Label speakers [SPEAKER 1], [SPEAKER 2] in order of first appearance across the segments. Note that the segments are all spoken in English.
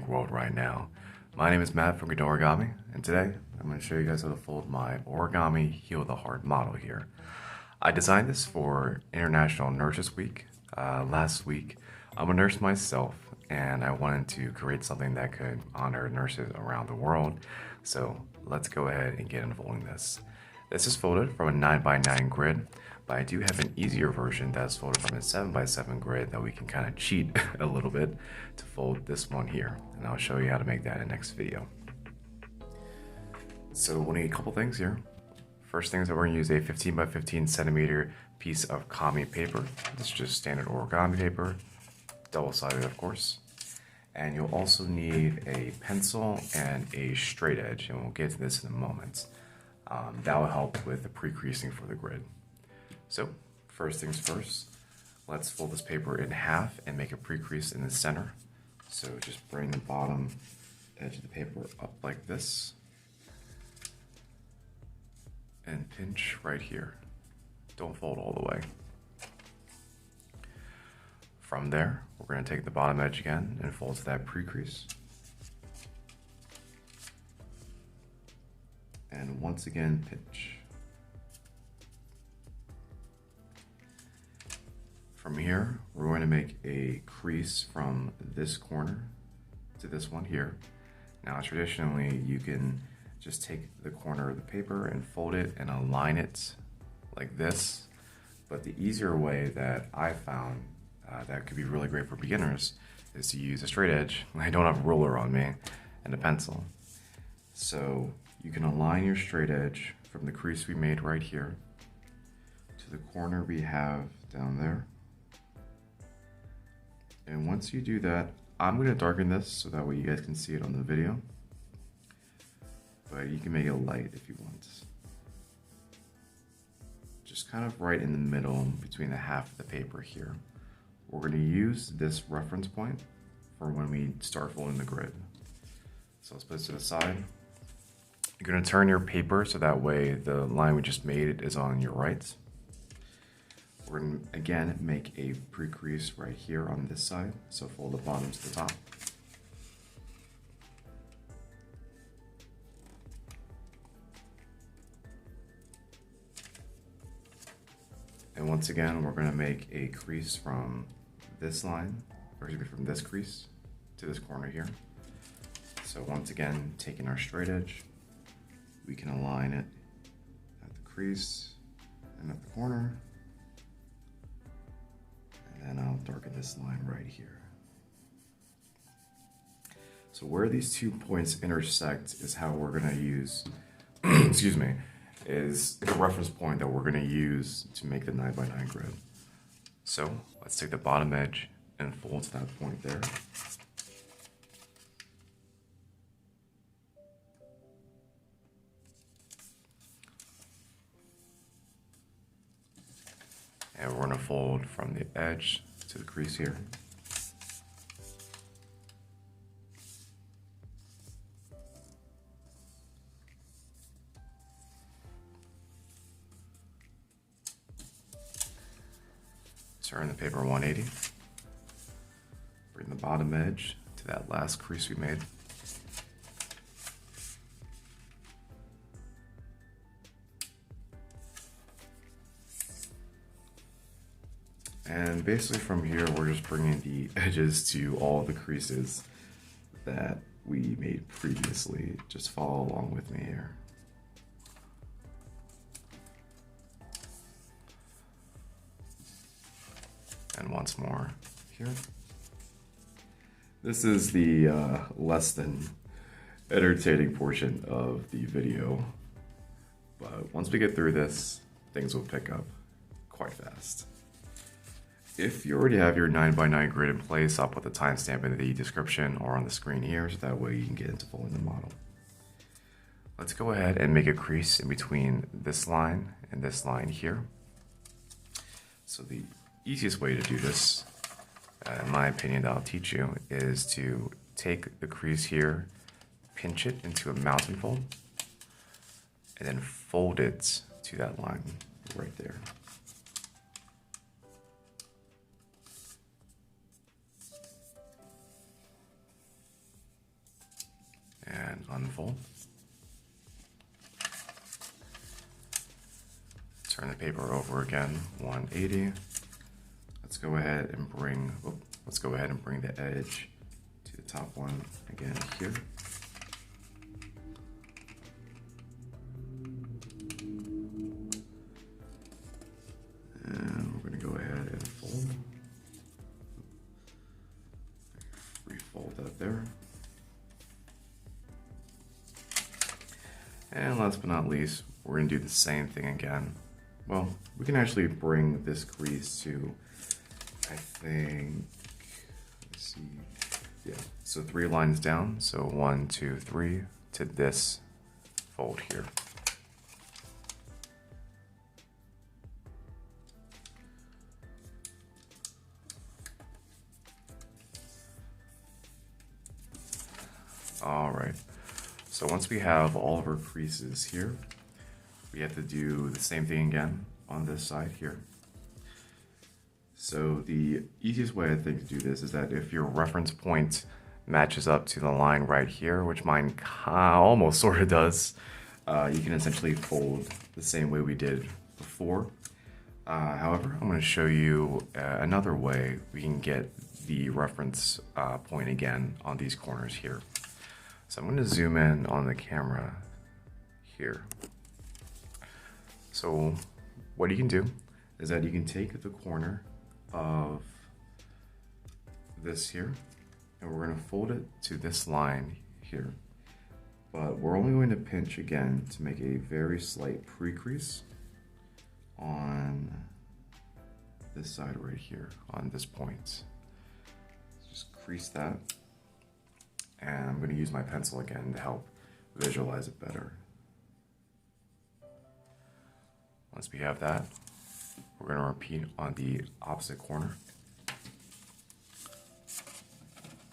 [SPEAKER 1] organic world right now. My name is Matt from Kadorigami, and today I'm going to show you guys how to fold my Origami Heal the Heart model here. I designed this for International Nurses Week. Last week, I'm a nurse myself, and I wanted to create something that could honor nurses around the world. So let's go ahead and get unfolding this. This is folded from a 9x9 grid, but I do have an easier version that's folded from a 7x7 grid that we can kind of cheat a little bit to fold this one here. And I'll show you how to make that in the next video. So we'll need a couple things here. First thing is that we're gonna use a 15x15 centimeter piece of kami paper. This is just standard origami paper, double-sided of course. And you'll also need a pencil and a straight edge, and we'll get to this in a moment. That will help with the pre-creasing for the grid. So, first things first, let's fold this paper in half and make a pre-crease in the center. So just bring the bottom edge of the paper up like this and pinch right here. Don't fold all the way. From there, we're going to take the bottom edge again and fold to that pre-crease. And once again, pinch. From here, we're going to make a crease from this corner to this one here. Now, traditionally, you can just take the corner of the paper and fold it and align it like this. But the easier way that I found that could be really great for beginners is to use a straight edge. I don't have a ruler on me and a pencil. So you can align your straight edge from the crease we made right here to the corner we have down there. And once you do that, I'm going to darken this so that way you guys can see it on the video. But you can make it light if you want. Just kind of right in the middle between the half of the paper here. We're going to use this reference point for when we start folding the grid. So let's put this to the side. You're going to turn your paper so that way the line we just made is on your right. We're going to, again, make a pre-crease right here on this side. So fold the bottom to the top. And once again, we're going to make a crease from this line, or excuse me, from this crease to this corner here. So once again, taking our straight edge, we can align it at the crease and at the corner. And then I'll darken this line right here. So where these 2 points intersect is how we're going to use, excuse me, is the reference point that we're going to use to make the 9x9 grid. So let's take the bottom edge and fold to that point there. And we're going to fold from the edge to the crease here. Turn the paper 180. Bring the bottom edge to that last crease we made. And basically from here, we're just bringing the edges to all the creases that we made previously. Just follow along with me here. And once more here. This is the less than entertaining portion of the video. But once we get through this, things will pick up quite fast. If you already have your 9x9 grid in place, I'll put the timestamp in the description or on the screen here, so that way you can get into folding the model. Let's go ahead and make a crease in between this line and this line here. So the easiest way to do this, in my opinion, that I'll teach you, is to take the crease here, pinch it into a mountain fold, and then fold it to that line right there. and unfold. Turn the paper over again, 180. Let's go ahead and bring the edge to the top one again here. And we're going to go ahead and fold. Refold that there. And last but not least, we're going to do the same thing again. Well, we can actually bring this crease to, I think, let's see, yeah, so 3 lines down, so 1, 2, 3, to this fold here. All right, so once we have all of our creases here, we have to do the same thing again on this side here. So the easiest way I think to do this is that if your reference point matches up to the line right here, which mine almost sort of does, you can essentially fold the same way we did before. However, I'm going to show you another way we can get the reference point again on these corners here. So I'm going to zoom in on the camera here. So what you can do is that you can take the corner of this here, and we're going to fold it to this line here. But we're only going to pinch again to make a very slight pre-crease on this side right here, on this point. Just crease that. And I'm going to use my pencil again to help visualize it better. Once we have that, we're going to repeat on the opposite corner.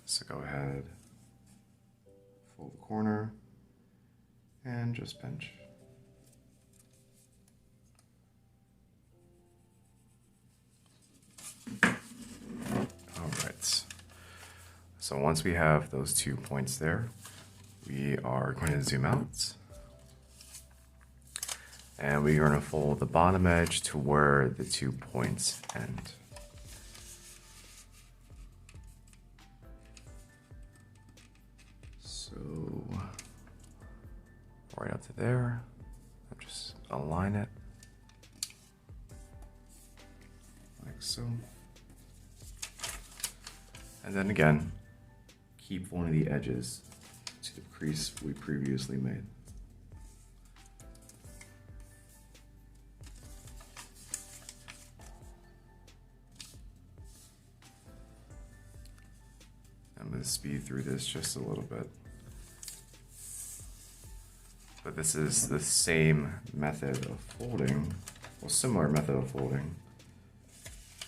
[SPEAKER 1] So go ahead, fold the corner, and just pinch. All right. So once we have those 2 points there, we are going to zoom out. And we're going to fold the bottom edge to where the 2 points end. So, right up to there, I'll just align it, like so. And then again, keep folding the edges to the crease we previously made. I'm going to speed through this just a little bit. But this is the same method of folding, well, similar method of folding,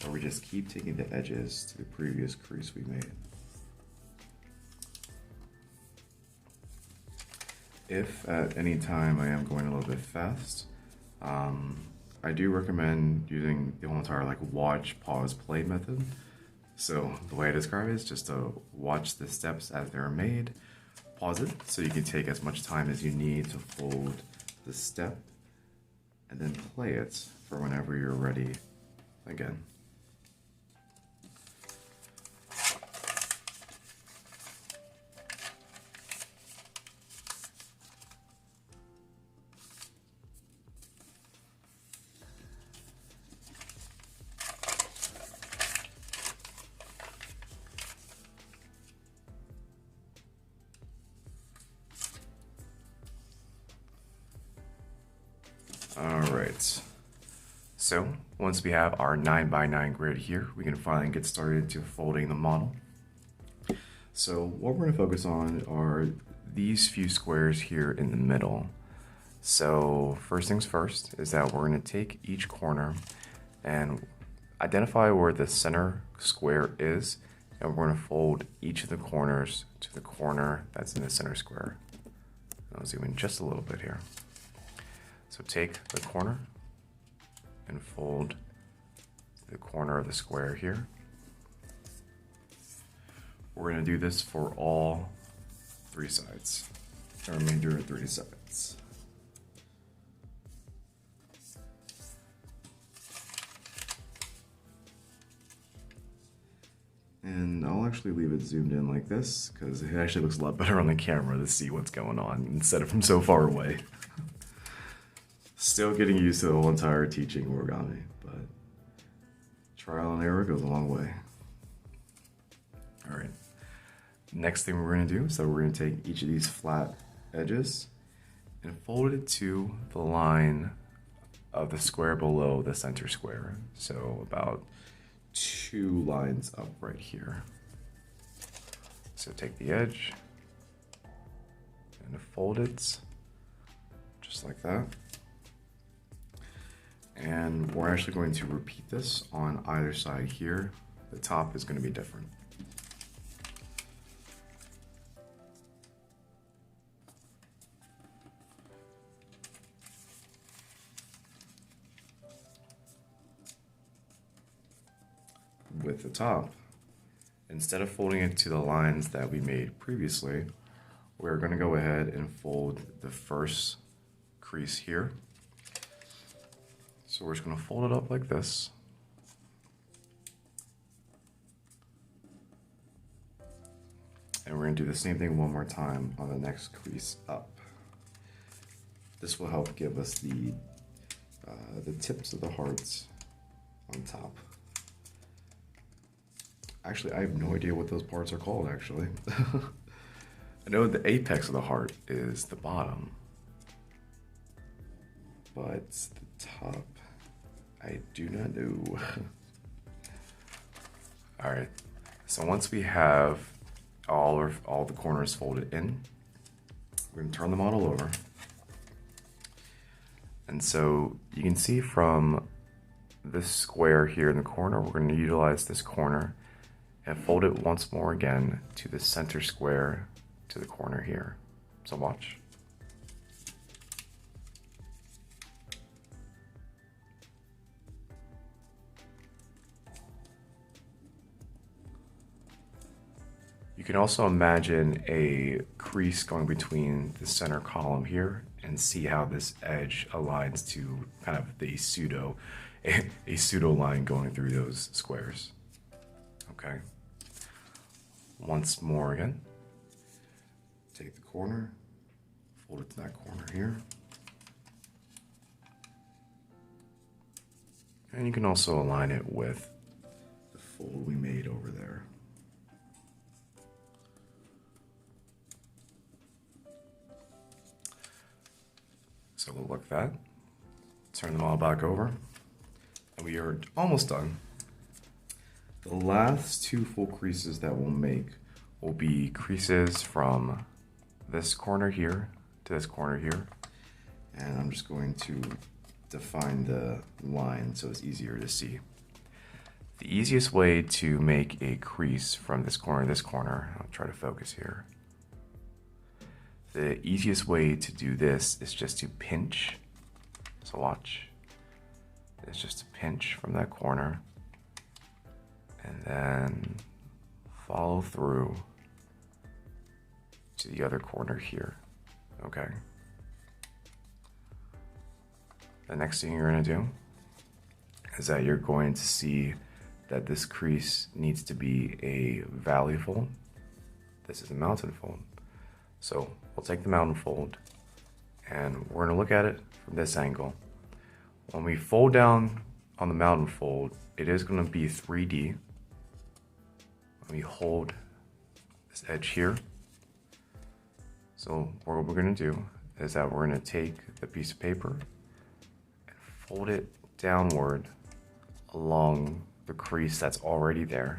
[SPEAKER 1] where we just keep taking the edges to the previous crease we made. If at any time I am going a little bit fast, I do recommend using the whole entire like watch, pause, play method. So the way I describe it is just to watch the steps as they're made, pause it so you can take as much time as you need to fold the step, and then play it for whenever you're ready again. Alright, so once we have our 9x9 grid here, we can finally get started to folding the model. So what we're going to focus on are these few squares here in the middle. So first things first is that we're going to take each corner and identify where the center square is, and we're going to fold each of the corners to the corner that's in the center square. I'll zoom in just a little bit here. So take the corner and fold the corner of the square here. We're going to do this for all 3 sides. The remainder of 3 sides. And I'll actually leave it zoomed in like this because it actually looks a lot better on the camera to see what's going on instead of from so far away. Still getting used to the whole entire teaching origami, but trial and error goes a long way. All right, next thing we're gonna do is that we're gonna take each of these flat edges and fold it to the line of the square below the center square. So about 2 lines up right here. So take the edge and fold it just like that. And we're actually going to repeat this on either side here. The top is going to be different. With the top, instead of folding it to the lines that we made previously, we're going to go ahead and fold the first crease here. So we're just going to fold it up like this. And we're going to do the same thing one more time on the next crease up. This will help give us the tips of the hearts on top. Actually, I have no idea what those parts are called, actually. I know the apex of the heart is the bottom, but the top, I do not know. All right, so once we have all the corners folded in, we're gonna turn the model over. And so you can see from this square here in the corner, we're gonna utilize this corner and fold it once more again to the center square to the corner here. So watch. You can also imagine a crease going between the center column here and see how this edge aligns to kind of the pseudo line going through those squares. Okay. Once more again. Take the corner, fold it to that corner here. And you can also align it with the fold we made over there. So we'll look that, turn them all back over, and we are almost done. The last 2 full creases that we'll make will be creases from this corner here to this corner here. And I'm just going to define the line so it's easier to see. The easiest way to make a crease from this corner to this corner, I'll try to focus here. The easiest way to do this is just to pinch. So watch. It's just to pinch from that corner and then follow through to the other corner here. Okay. The next thing you're going to do is that you're going to see that this crease needs to be a valley fold. This is a mountain fold. So we'll take the mountain fold and we're going to look at it from this angle. When we fold down on the mountain fold, it is going to be 3D. When we hold this edge here. So what we're going to do is that we're going to take the piece of paper and fold it downward along the crease that's already there.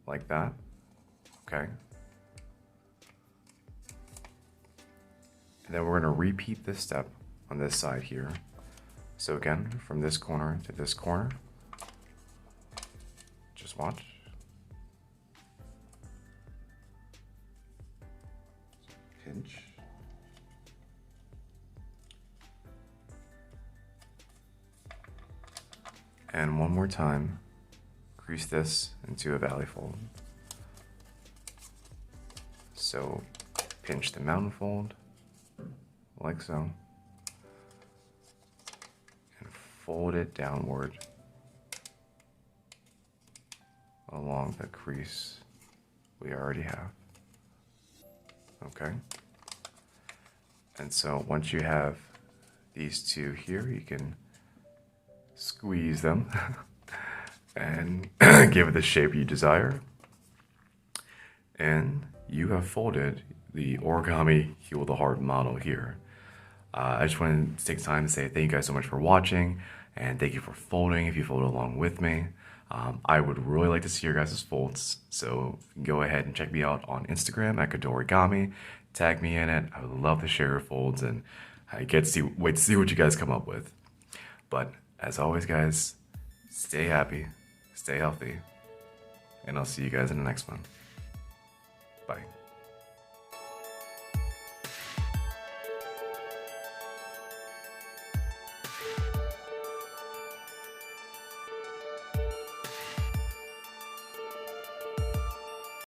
[SPEAKER 1] Like that. Okay. And then we're going to repeat this step on this side here. So again, from this corner to this corner. Just watch. Pinch. And one more time, crease this into a valley fold. So pinch the mountain fold, like so, and fold it downward along the crease we already have. Okay? And so once you have these two here, you can squeeze them and give it the shape you desire. And you have folded the Origami Heal the Heart model here. I just wanted to take time to say thank you guys so much for watching, and thank you for folding if you folded along with me. I would really like to see your guys' folds, so go ahead and check me out on Instagram at kadorigami. Tag me in it. I would love to share your folds, and I get to wait to see what you guys come up with. But as always, guys, stay happy, stay healthy, and I'll see you guys in the next one. Bye.